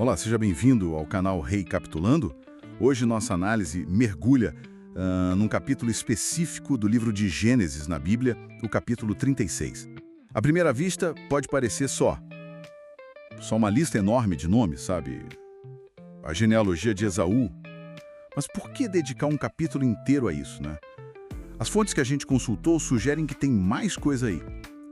Olá, seja bem-vindo ao canal Recapitulando. Hoje nossa análise mergulha num capítulo específico do livro de Gênesis na Bíblia, o capítulo 36. À primeira vista, pode parecer só uma lista enorme de nomes, sabe? A genealogia de Esaú. Mas por que dedicar um capítulo inteiro a isso, né? As fontes que a gente consultou sugerem que tem mais coisa aí.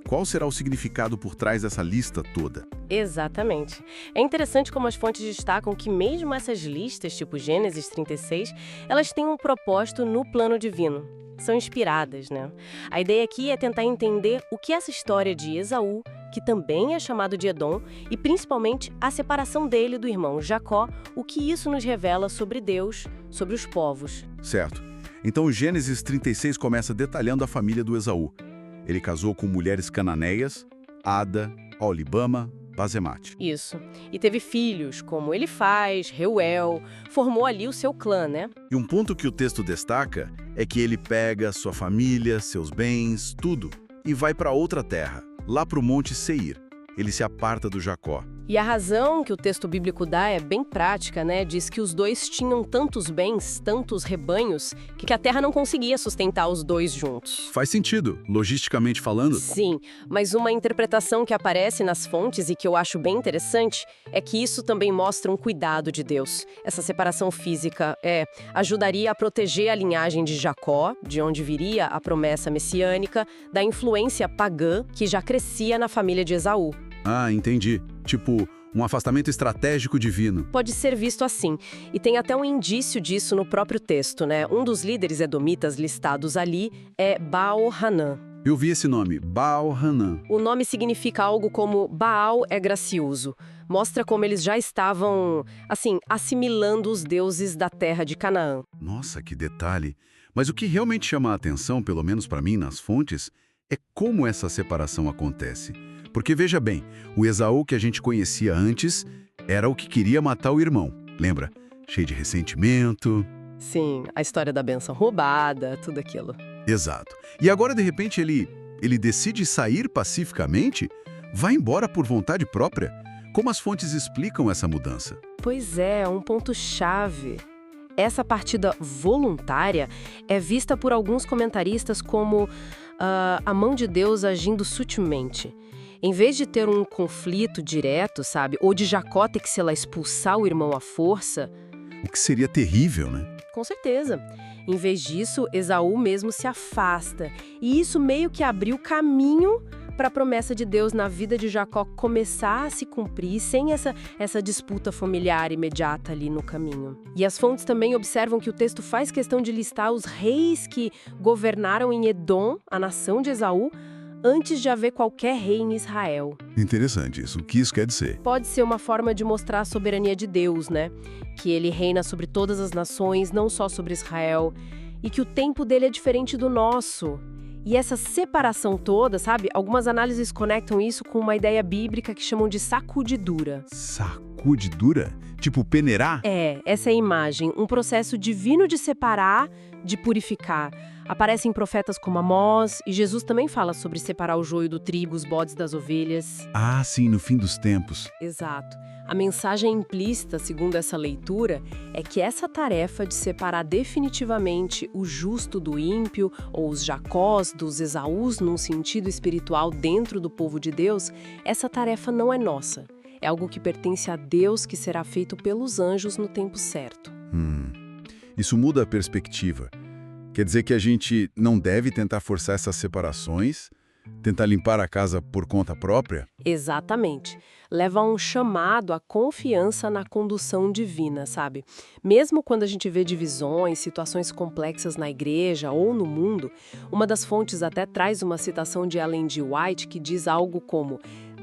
Qual será o significado por trás dessa lista toda? Exatamente. É interessante como as fontes destacam que mesmo essas listas, tipo Gênesis 36, elas têm um propósito no plano divino. São inspiradas, né? A ideia aqui é tentar entender o que essa história de Esaú, que também é chamado de Edom, e principalmente a separação dele do irmão Jacó, o que isso nos revela sobre Deus, sobre os povos. Certo. Então Gênesis 36 começa detalhando a família do Esaú. Ele casou com mulheres cananeias, Ada, Aholibama, Bazemate. Isso. E teve filhos, como Elifaz, Reuel, formou ali o seu clã, né? E um ponto que o texto destaca é que ele pega sua família, seus bens, tudo, e vai para outra terra, lá para o Monte Seir. Ele se aparta do Jacó. E a razão que o texto bíblico dá é bem prática, né? Diz que os dois tinham tantos bens, tantos rebanhos, que a terra não conseguia sustentar os dois juntos. Faz sentido, logisticamente falando? Sim, mas uma interpretação que aparece nas fontes e que eu acho bem interessante é que isso também mostra um cuidado de Deus. Essa separação física ajudaria a proteger a linhagem de Jacó, de onde viria a promessa messiânica, da influência pagã que já crescia na família de Esaú. Ah, entendi. Tipo, um afastamento estratégico divino. Pode ser visto assim. E tem até um indício disso no próprio texto, né? Um dos líderes edomitas listados ali é Baal-Hanã. Eu vi esse nome, Baal-Hanã. O nome significa algo como Baal é gracioso. Mostra como eles já estavam, assimilando os deuses da terra de Canaã. Nossa, que detalhe. Mas o que realmente chama a atenção, pelo menos para mim, nas fontes, é como essa separação acontece. Porque, veja bem, o Esaú que a gente conhecia antes era o que queria matar o irmão, lembra? Cheio de ressentimento. Sim, a história da bênção roubada, tudo aquilo. Exato. E agora, de repente, ele decide sair pacificamente? Vai embora por vontade própria? Como as fontes explicam essa mudança? Pois é, um ponto-chave. Essa partida voluntária é vista por alguns comentaristas como a mão de Deus agindo sutilmente. Em vez de ter um conflito direto, sabe? Ou de Jacó ter que, expulsar o irmão à força. O que seria terrível, né? Com certeza. Em vez disso, Esaú mesmo se afasta. E isso meio que abriu caminho para a promessa de Deus na vida de Jacó começar a se cumprir sem essa disputa familiar imediata ali no caminho. E as fontes também observam que o texto faz questão de listar os reis que governaram em Edom, a nação de Esaú, antes de haver qualquer rei em Israel. Interessante isso. O que isso quer dizer? Pode ser uma forma de mostrar a soberania de Deus, né? Que ele reina sobre todas as nações, não só sobre Israel, e que o tempo dele é diferente do nosso. E essa separação toda, sabe? Algumas análises conectam isso com uma ideia bíblica que chamam de sacudidura. Sacudidura? Tipo peneirar? Essa é a imagem. Um processo divino de separar, de purificar. Aparecem profetas como Amós, e Jesus também fala sobre separar o joio do trigo, os bodes das ovelhas. Ah, sim, no fim dos tempos. Exato. A mensagem implícita, segundo essa leitura, é que essa tarefa de separar definitivamente o justo do ímpio, ou os Jacós dos Esaús num sentido espiritual dentro do povo de Deus, essa tarefa não é nossa. É algo que pertence a Deus, que será feito pelos anjos no tempo certo. Isso muda a perspectiva. Quer dizer que a gente não deve tentar forçar essas separações, tentar limpar a casa por conta própria? Exatamente. Leva a um chamado à confiança na condução divina, sabe? Mesmo quando a gente vê divisões, situações complexas na igreja ou no mundo, uma das fontes até traz uma citação de Ellen G. White que diz algo como: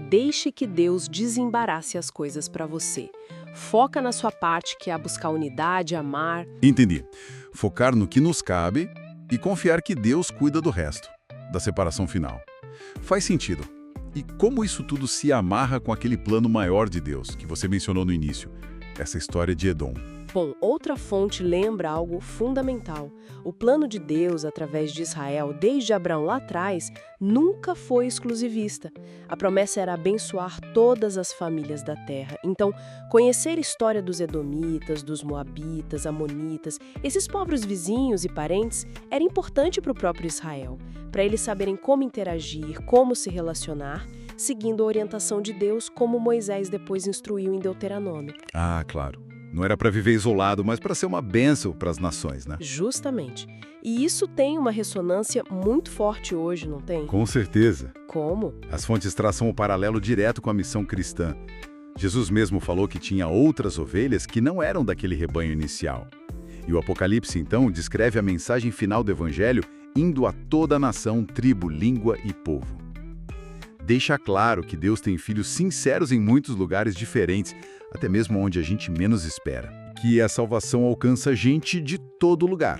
deixe que Deus desembarace as coisas para você. Foca na sua parte, que é buscar unidade, amar. Entendi. Focar no que nos cabe e confiar que Deus cuida do resto, da separação final. Faz sentido. E como isso tudo se amarra com aquele plano maior de Deus, que você mencionou no início, essa história de Edom? Bom, outra fonte lembra algo fundamental. O plano de Deus, através de Israel, desde Abraão lá atrás, nunca foi exclusivista. A promessa era abençoar todas as famílias da terra. Então, conhecer a história dos edomitas, dos moabitas, amonitas, esses povos vizinhos e parentes, era importante para o próprio Israel, para eles saberem como interagir, como se relacionar, seguindo a orientação de Deus, como Moisés depois instruiu em Deuteronômio. Ah, claro. Não era para viver isolado, mas para ser uma bênção para as nações, né? Justamente. E isso tem uma ressonância muito forte hoje, não tem? Com certeza. Como? As fontes traçam um paralelo direto com a missão cristã. Jesus mesmo falou que tinha outras ovelhas que não eram daquele rebanho inicial. E o Apocalipse, então, descreve a mensagem final do Evangelho indo a toda a nação, tribo, língua e povo. Deixa claro que Deus tem filhos sinceros em muitos lugares diferentes, até mesmo onde a gente menos espera. Que a salvação alcança gente de todo lugar.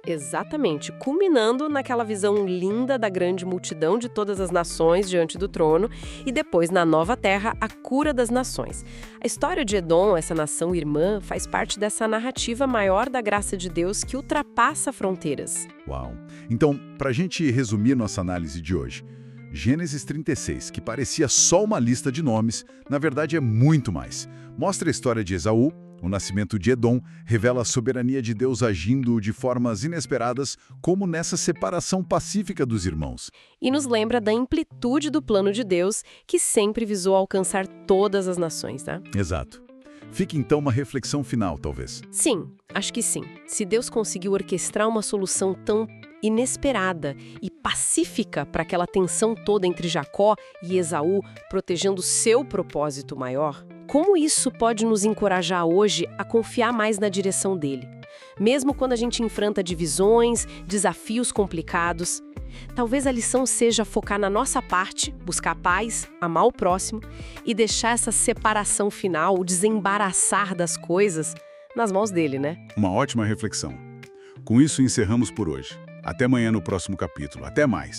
Exatamente, culminando naquela visão linda da grande multidão de todas as nações diante do trono e depois, na nova terra, a cura das nações. A história de Edom, essa nação irmã, faz parte dessa narrativa maior da graça de Deus que ultrapassa fronteiras. Uau! Então, para a gente resumir nossa análise de hoje, Gênesis 36, que parecia só uma lista de nomes, na verdade é muito mais. Mostra a história de Esaú, o nascimento de Edom, revela a soberania de Deus agindo de formas inesperadas, como nessa separação pacífica dos irmãos. E nos lembra da amplitude do plano de Deus, que sempre visou alcançar todas as nações, né? Exato. Fica então uma reflexão final, talvez. Sim, acho que sim. Se Deus conseguiu orquestrar uma solução tão inesperada e pacífica para aquela tensão toda entre Jacó e Esaú, protegendo seu propósito maior, como isso pode nos encorajar hoje a confiar mais na direção dele? Mesmo quando a gente enfrenta divisões, desafios complicados, talvez a lição seja focar na nossa parte, buscar paz, amar o próximo e deixar essa separação final, o desembaraçar das coisas, nas mãos dele, né? Uma ótima reflexão. Com isso encerramos por hoje. Até amanhã no próximo capítulo. Até mais!